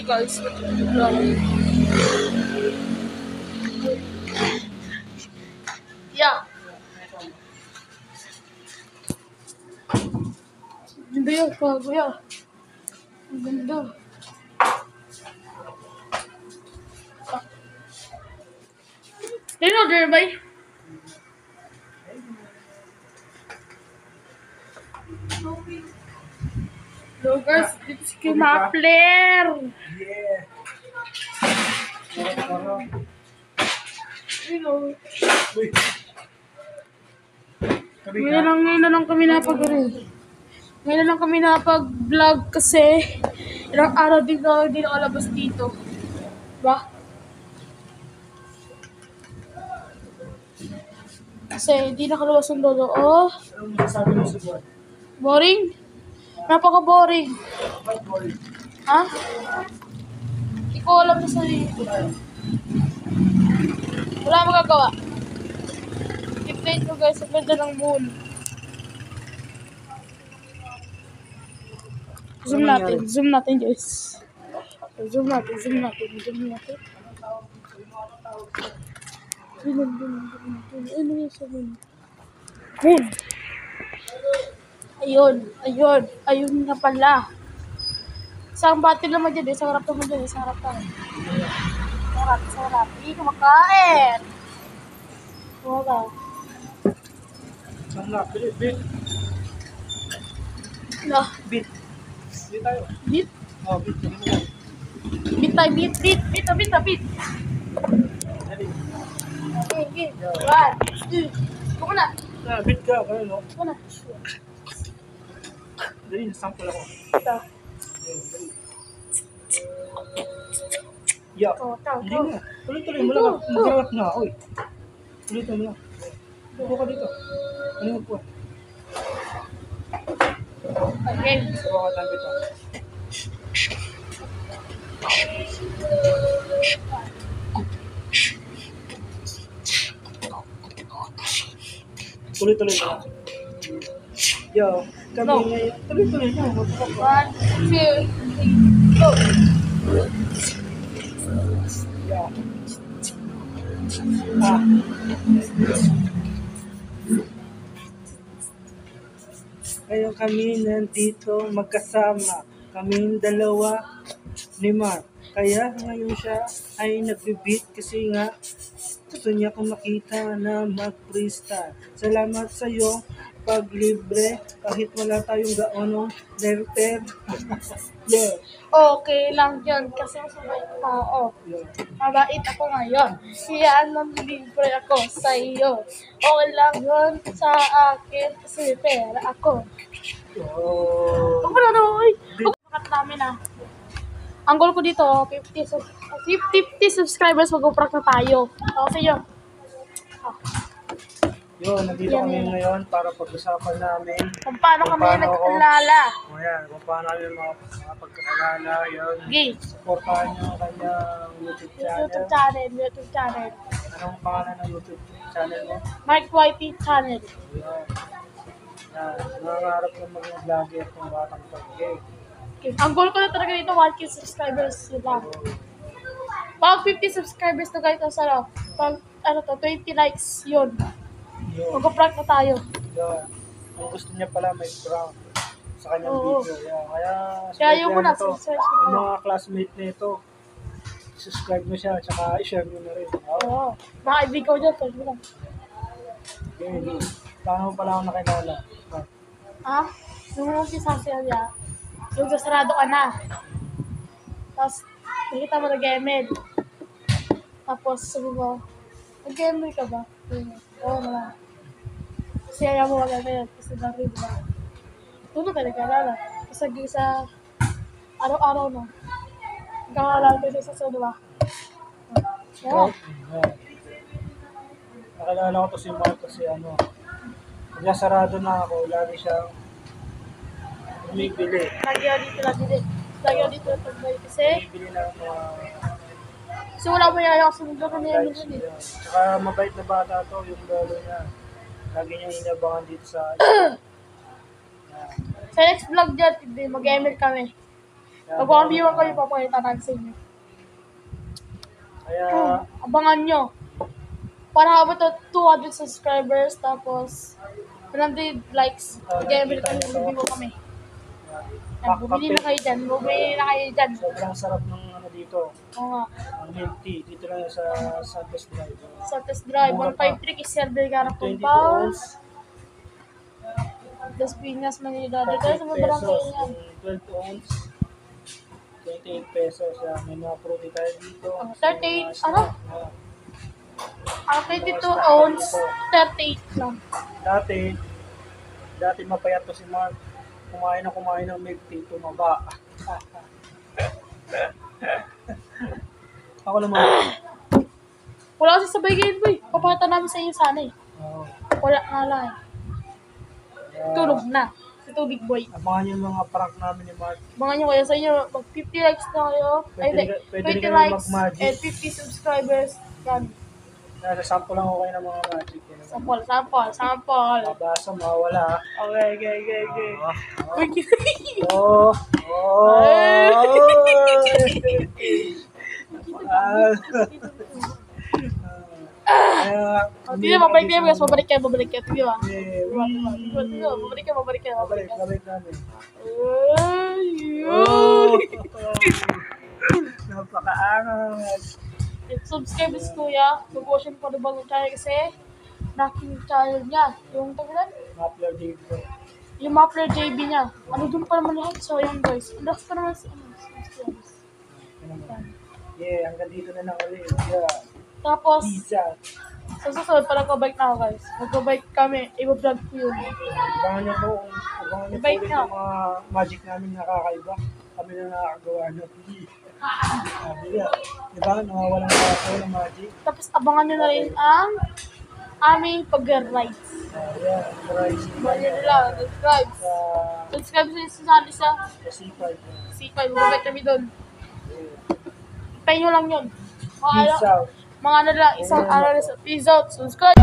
guys. Yeah. Ganda yun, kuya. Ang ganda. Dino, order ba? Logos, dito si Kimapler. Yeah. Dino. Uy. Ngayon na lang kami napag-vlog kasi ilang araw din na hindi nakalabas dito. Diba? Kasi hindi nakalabas ng lolo. Oh, Anong masasabi mo sa buwan? boring. Napaka-boring. Bakit boring? Ha? Hindi ko alam na sarili ko. Wala magagawa. I-play ko guys sa ganda ng moon. Zoom natin guys. Zoom natin. Ano yung sabihin? Moon. Ayun na pala. Isang batil naman dyan, isang harap naman dyan, isang harap tayo. Sarap. Hindi ka makain. Wala. Saan na? Bit. No. Bit tayo. Beat? Oh, bit. Ganun mo yan. Beat. Dali. Okay. 1, 2. Come na. Bit ka. Ganun, no? Come na. Dali, sample ako. Ito. Dali. Yeah. Ito. Hindi na. Tuloy mo lang. Mag-rap na ako eh. Tuloy mo lang. Upo ka dito. Ano yung upo? Okay. Sabaw ka tayo dito. Tuloy mo lang. Yo, kami No. ngayon. Tuloy mo. Upo ka. 1, 2, 3, go. Yeah. Ngayon kami nandito magkasama. Kaming dalawa ni Mark. Kaya ngayon siya ay nag-beat kasi nga gusto niya kong makita na mag-freestyle. Salamat sa iyo paglibre kahit wala tayong gaonong letter. Yeah. Okay lang yun kasi masabait tao. Yeah. Mabait ako ngayon. Iyan ang libre ako sa iyo. Okay lang yun sa akin kasi pera ako. Oh. Huwag mo na oy. Pagkat namin ang goal ko dito, 50 subscribers, mag-uprak na tayo. Okay yun. Yun, nandito Yan, kami yan. ngayon para pag-usapan namin Kung paano kami Kung paano nagkakilala. o yan, kung paano namin makapagkakilala, yun. Okay. Supportahan nyo ang kanyang YouTube channel. YouTube channel. Anong pangalan ng YouTube channel mo? Mark YT channel. Yun. Yan, nangangarap ng maging vlogger kung batang pag-gay. Okay. Ang goal ko na talaga dito, 1K subscribers. Yun lang. Pag 50 subscribers to guys, pag 20 likes, yun. Yun. Mag-prank na tayo. Yun. Kung gusto niya pala may prank sa kanyang Oo. video. Yan. Kaya, Kaya yung subscribe muna, nyo to. subscribe ko Yung na. mga classmate nito, subscribe mo siya, tsaka i-share nyo na rin. Oo. Mga ibigaw dyan, pwede mo lang. Okay. Paano pala ako nakilala? Ha? Nung si Sasya, yung sarado ka na. Tapos, nakita mo nag-email. Tapos, sabi mo, nag-email ka ba? Oo naman. Kasi ayaw mo mag-email. Kasi dami, diba? Doon ka nagkalala. Kasi sa araw-araw na. Nagkakalala ko sa saso, diba? Oo. Nakilala ko to si Mark kasi pag sarado na ako, lagi siyang bumibili. Lagi ako dito nagpagay. Kasi Bumibili ng mga wala mo yaya kasi mundo kami yung lights minun eh. niya. Tsaka mabait na bata to, yung lolo niya. Lagi niyang inabangan dito sa Sa next vlog dyan, mag-email kami. Pag 1v1 kayo, papakita namin sa inyo. Kaya, Abangan nyo. Para habang to 200 subscribers, tapos 100 likes. Gamer kami, review kami. Yan, bumili na kayo dyan. Bumili na kayo dyan. sobrang sarap ng ano dito. Oo nga. Ang milk tea. Dito lang yan sa Santos Drive. Sa test drive, 153 is Server Gara 22 Compound. ounce. Las Piñas, Manila. Dito sa mga 38 barangay pesos. yan. Yung 12 ounce. 28 pesos. Yan. May mga fruity tayo dito. 38, ano? 22 ounce, 38 lang. Dati mapayat to si Mark. Kumain ng milk tea, tumaba. Ako naman. Wala kasi sabay Game Boy. Papakita namin sa inyo sana eh. Oo. Wala nga lang eh. Tulog na. Si Tubig Boy. Abangan yung mga prank namin ni Mark. Mga nyo kaya sa inyo, mag 50 likes na kayo. Ay, Pwede 20 rin kayo likes mag-magic. and 50 subscribers. Yan. Nasa-sample lang ako kayo ng mga magic. Sample. Mabasa, mawala. Okay. Oh. Uy, Oh. Hindi, babalik kayo guys. Babalik kayo. Tignan ba? Babalik kayo. Babalik namin. Oh. Napakaangas. Subscribe si Kuya. Mag-watch pa rin bagong channel kasi naking channel niya. Yung tagulan? Mapler dito. Yung Mapler JB niya. Ano doon pa naman lahat. So, yun guys. Ang lakas pa naman si subscribers. Yeah, hanggang dito na lang ulit. Yeah. Tapos, Pizza. sa susunod, parang kabike na ako guys. Mag-bike kami. I-vlog ko yun. Abangan niyo po ulit Bike na. yung mga magic namin nakakaiba. Kami na nakakagawa na. Diba? Nawawalang kaso ng magic. Tapos, abangan nyo na rin ang aming pag-ride. Yeah, rice. Abangan nyo nila. Subscribe. Subscribe sa C5. C5. Mag-bike kami doon. Pay nyo lang yun. Peace out. Mga ano lang, isang araw na sa peace out. Subscribe!